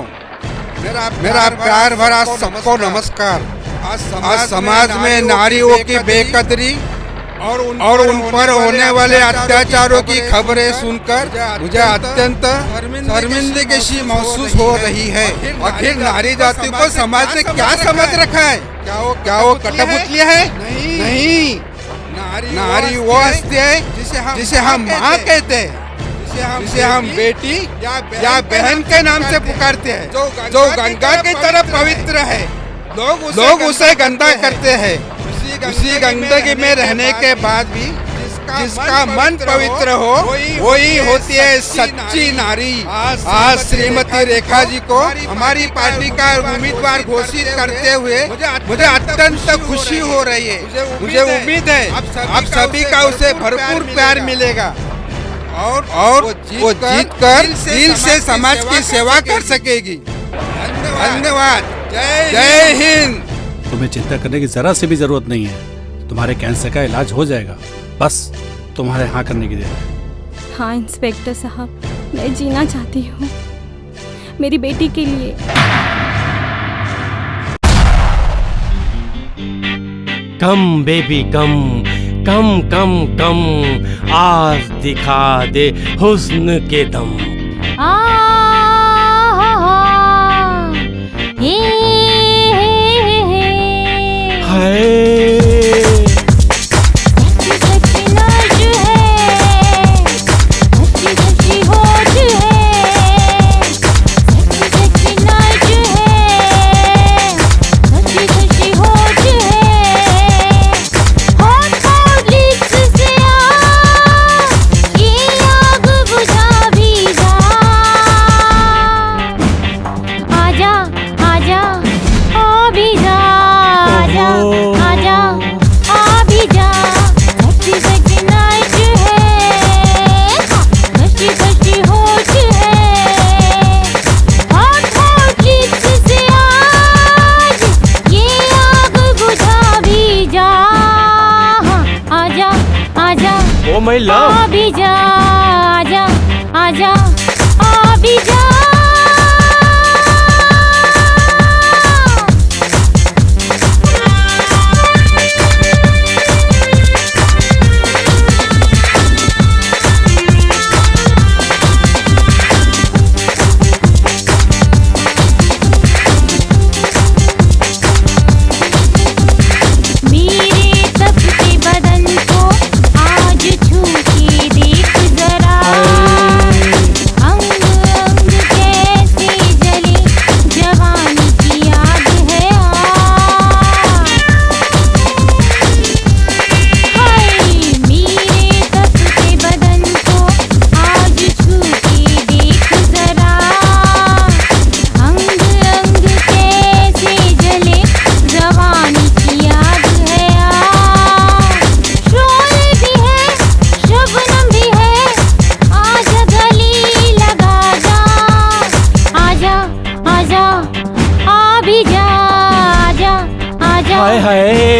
मेरा प्यार भरा सबको नमस्कार। आज समाज में नारियों की बेकदरी और उन पर होने वाले अत्याचारों की खबरें सुनकर मुझे अत्यंत शर्मिंदगी महसूस हो रही है। आखिर नारी जाति को समाज ने क्या समझ रखा है? क्या वो कठपुतलियां है? नहीं, नारी वो हस्ती है जिसे हम माँ कहते हैं, जिसे हम बेटी या बहन के नाम से पुकारते हैं, जो गंगा की तरह पवित्र है। लोग उसे गंदा करते हैं। उसी गंदगी में रहने के बाद भी जिसका मन पवित्र हो वही होती है सच्ची नारी। आज श्रीमती रेखा जी को हमारी पार्टी का उम्मीदवार घोषित करते हुए मुझे अत्यंत खुशी हो रही है। मुझे उम्मीद है आप सभी का उसे भरपूर प्यार मिलेगा और वो जीतकर दिल से समाज की सेवा कर सकेगी। धन्यवाद। जय हिंद। तुम्हें चिंता करने की जरा सी भी जरूरत नहीं है। तुम्हारे कैंसर का इलाज हो जाएगा, बस तुम्हारे हाँ करने की देर है। हाँ इंस्पेक्टर साहब, मैं जीना चाहती हूँ मेरी बेटी के लिए। कम बेबी कम, कम कम कम, आज दिखा दे हुस्न के दम। my love. अभी जा, आजा, आजा, अभी जा। हाय हाय